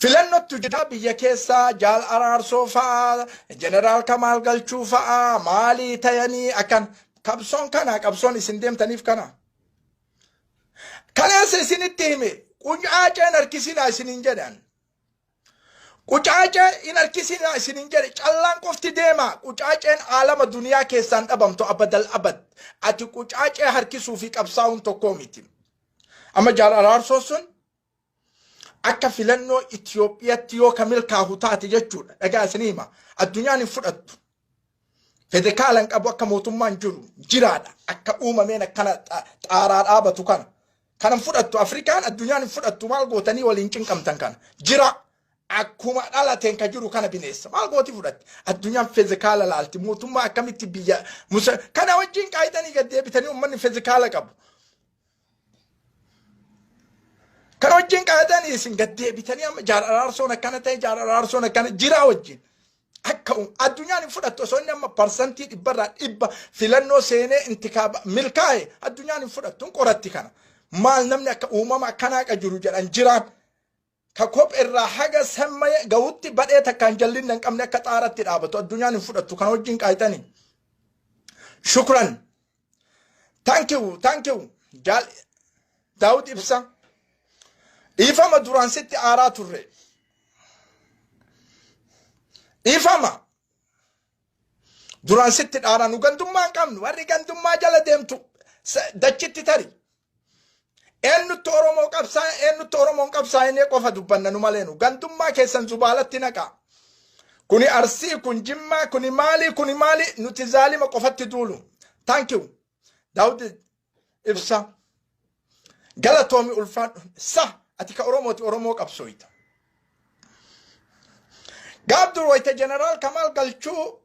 filannootu jira biyya keessaa jaal araarsoo fa'aa jeneraal Kamaal Galchuu fa'aa maalii tayanii akkan qabsoon isin deemtaniif kana. Kanaas isinitti hime qucaaceen harkisinaa isinin jedhan. Qucaacee in harkisinaa isinin jedhe callaan qofti deema. Qucaaceen aalama duniyaa keessaan dhabamtu abadal abad. Ati qucaacee harkisuu fi qabsaa'uun tokkoo miti. Amma jaal araarsoo sun akka filannoo Itoophiyaatti yoo kamil kaahu taate jechuudha. Dhagaa isinii hima. Addunyaan hin fudhattu. Fedekaalan qabu akka mootummaan jiru jiraadha. Akka uumameen akkana xaaraa dhaabatu kana. Kanan fudhattu Afrikaan addunyaan hin fudhattu maal gootanii waliin cinqamtan kana. Jira akkuma dhalateen ka jiru kana bineessa. Maal gooti fudhatti? Addunyaan fedekaala laalti. Mootummaa akkamitti biyya kana wajjin qaayitanii gad deebitanii uummanni fedekaala qabu. Kana wajjin qaayitanii isin gad deebitanii amma jaal araarsoon akkana ta'e jaal araarsoon akkana jira wajjin. Akka addunyaan hin fudhattu osoo inni amma parsantii 100 filannoo seenee intikaaba milkaa'e addunyaan hin fudhattu qoratti kana. Maal namni akka uumama akkanaa ka jiru jedhan jiraan ka kopheerraa haga sammaye gawutti badhee takkaan jallinna hin qabne akka xaaratti dhaabatu addunyaan hin fudhattu kana wajjin qaayitanii. Shukran. Thank you. Jaal Daawud Ibsa. Ifama duraan sitti aaraa turre. Ifama duraan sitti dhaaraa nu gandummaa hin qabnu warri gandummaa jala deemtu dachitti tari. Eenyutuu Oromoon qabsaa'ee qofa dubbanna nu maleenu gandummaa keessan zubaalatti naqa. Kuni Arsii kun Jimmaa kuni maali nuti zaalima qofatti duulu. Thank you. Daawud Ibsa. Galatoomi ulfaadhu. Ati ka Oromooti Oromoo qabsooyta. Gaabdur wayta jeneraal Kamaal Galchuu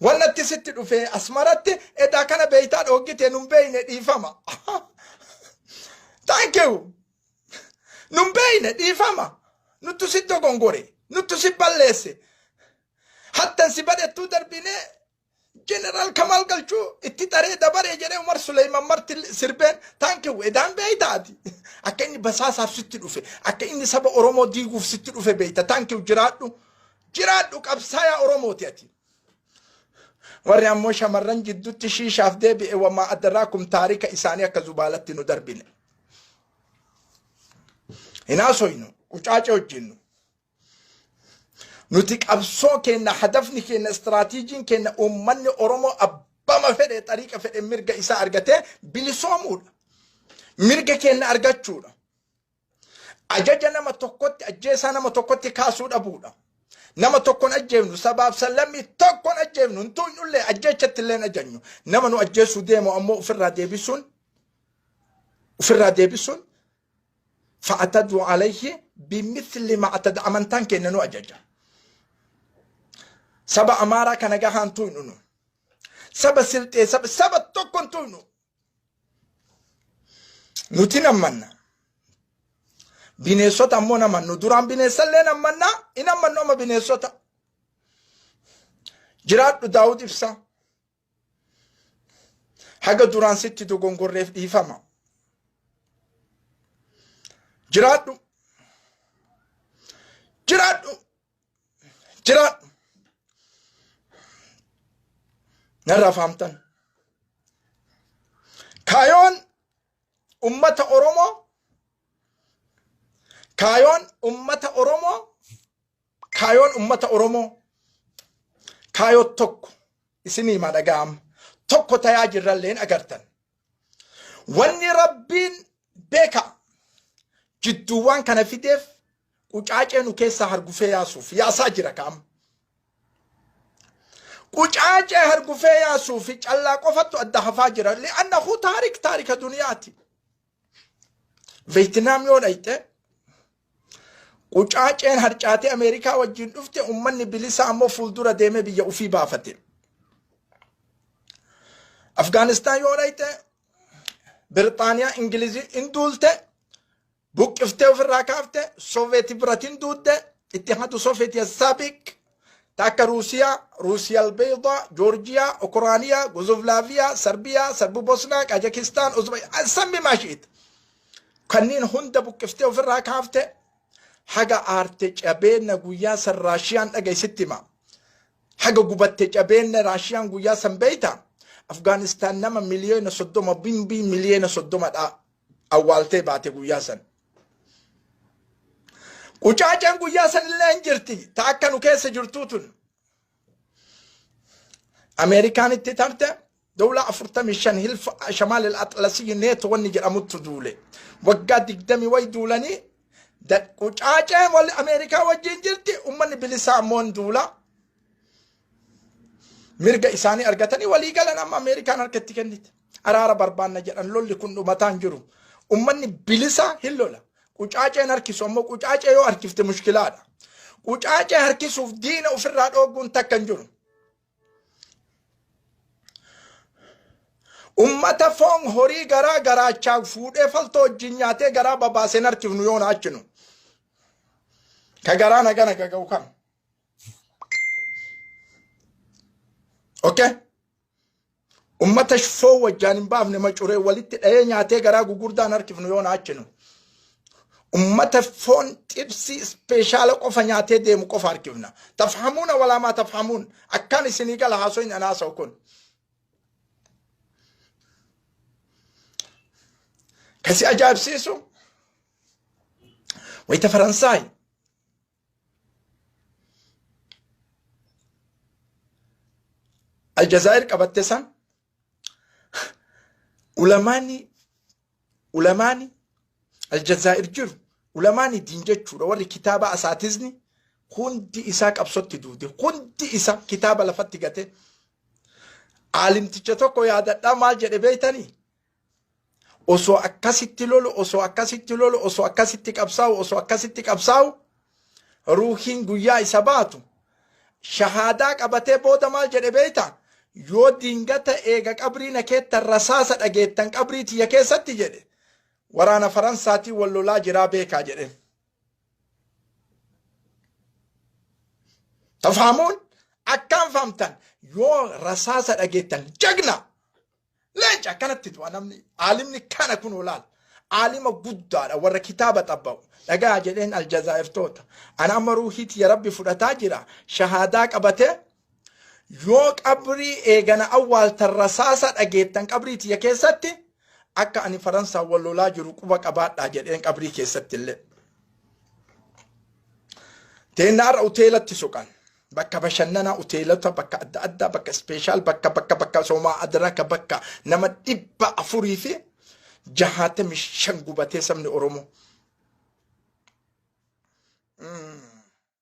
wannatti sitti dhufe asmaratti edaa kana beeytaa dhoggite nun beeyne dhiifama. Thank you. Nun beeyne dhiifama. Nuttu si dogongore. Nuttu si balleesse. Hattan si badhettuu darbine jeneraal Kamaal Galchuu itti taree dabaree jedhee Umar Suleyman marti sirbeen thank you edaan beeytaati. Akka inni basaasaaf sitti dhufe. Akka inni saba Oromoo diiguuf sitti dhufe beeyta. Thank you jiraadhu qabsaayaa Oromooti ati. Warri ammoo shamarran jidduutti shiishaaf deebi'e wamaa addarraakum taarika isaanii akka zubaalatti nu darbine. Hinaasoynu qucaacee hojjennu. Nuti qabsoo kenna hadafni kenna istiraatiijiin kenna uummanni Oromoo abbama fedhe xariiqa fedhe mirga isaa argatee bilisoomuudha. Mirga kenna argachuudha. Ajaja nama tokkotti ajjeesaa nama tokkotti kaasuu dhabuudha. Nama tokkon ajjeefnu sabaaf sallamii tokkon ajjeefnu huntuunullee ajjeechatti illee ajanyu. Nama nu ajjeesuu deemu ammoo ofirraa deebisuun fa'ataduu alayhi bimithli ma'atad amantaan kenna nu ajaja. Saba Amaaraa kana gahaan tuynu. Saba Silxee saba tokkon tuynu. Nuti namanna. Bineensota ammoo namannu. Duraan bineensallee namanna. Inamannu amma bineensota. Jiraadhu Daawud Ibsa. Haga duraan sitti dogongorreef dhiifama. Jiraadhu. Narraa fahamtan. Kaayoon ummata Oromoo kaayoo tokko isinii ma dhaga'am tokko tayaa jirralleen agartan. Wanni Rabbiin beeka jidduuwwan kana fideef qucaacee nu keessaa hargufee yaasuuf yaasaa jira kaam. Qucaacee hargufee yaasuuf callaa qofattu adda hafaa jira. Li'annahu taarika duniyaati. Veetinaam yoo dhayte qucaaceen harcaatee Ameerikaa wajjin dhufte ummanni bilisa ammoo fuuldura deemee biyya ufii baafate. Afgaanistaan yoo dhayte Birxaaniyaa Ingilizii induulte buqqiftee ofirraa kaafte Sooveeti biratiin duudde Ittihaadu Sooveeti Saabiq taka Ruusiyaa Albeeda Joorjiyaa Ukuraaniyaa Yugoslavia Serbiyaa Serbi Bosnaa Kazaakistaan Uzbekistaan sammi maashiit. Kanneen hunda buqqiftee ofirraa kaafte haga aarte cabeenna guyyaa san Raashiyaan dhagaysitti haga gubatte cabeenna Raashiyaan guyyaa san beeyta Afgaanistaan nama miliyoona 30 bimbii miliyoona 30 dha awwaaltee baate guyyaa san qucaaceen guyyaa san illee hin jirti ta akka nu keessa jirtuutun Amerikaan itti tarte دولة 45 هلف شمال الأطلسي نيتو وني جرامت دولة وقا دقدمي وي دولاني دا قجاجة والأمريكا وجنجرتي أمني بلسامون دولة مرقا إساني أرقتني ولي قال أنا أمريكان أرقتي كنت أرارا بربان نجران لولي كنو متان جرو أمني بلسا هلولا قجاجة نركسو أمو قجاجة يو أركفت مشكلات قجاجة هركسو في دين وفراد أوغون تكن جرو ummata foon horii garaa garaachaa fuudhee faltoo wajjin nyaatee garaa babaasee narkifnu yoo naachinu ka garaa nagana gaga'u kan okay ummata foon wajjaan hin baafne macuree walitti dhahee nyaatee garaa gugurdaa narkifnu yoo naachinu ummata foon xibsi speeshaala qofa nyaatee deemu qofa harkifna tafhamuuna walaa maa tafhamuun akkaan isinii gala haasoin anaasa'u kun كسي أجاب سيسو ويتا فرنساي الجزائر كبتسان علماني الجزائر جرو علماني دينجتشو وري كتابة أساتذني كنت إساك أبسط دودي كنت إساك كتابة لفتقته عالم تجتوكو يادا ما جري بيتاني osoo akkasitti lolu osoo akkasitti qabsaa'u ruuhiin guyyaa isa baatu shahaadaa qabatee booda maal jedhe beeyta yoo dingata eega qabrii na keetta rasaasa dhageettan qabrii tiyya keessatti jedhe waraana Faransaatii wal lolaa jiraa beekaa jedhe tafhamuun akkaan famtan yoo rasaasa dhageettan jagna ليش كانت تتوانمني عالمني كان يكون ولال عالم قدّار ورا كتابة طبعه لقى جلين الجزائر توتا أنا مروحيت يا ربي فرتاجرا شهاداك أبته يوك أبري إيجانا أول ترساسة أجيتن أبريتي يا كيستي أكا أني فرنسا والولا جروكوبك أبات أجلين أبري كيستي اللي تنار أوتيلة تسوكان بكا بشننا أوتيلتا بكا أدى بكا سبيشال بكا سوما أدراك بكا نما تبا أفوريفي جهات مش شنقوباتي سمني أرومو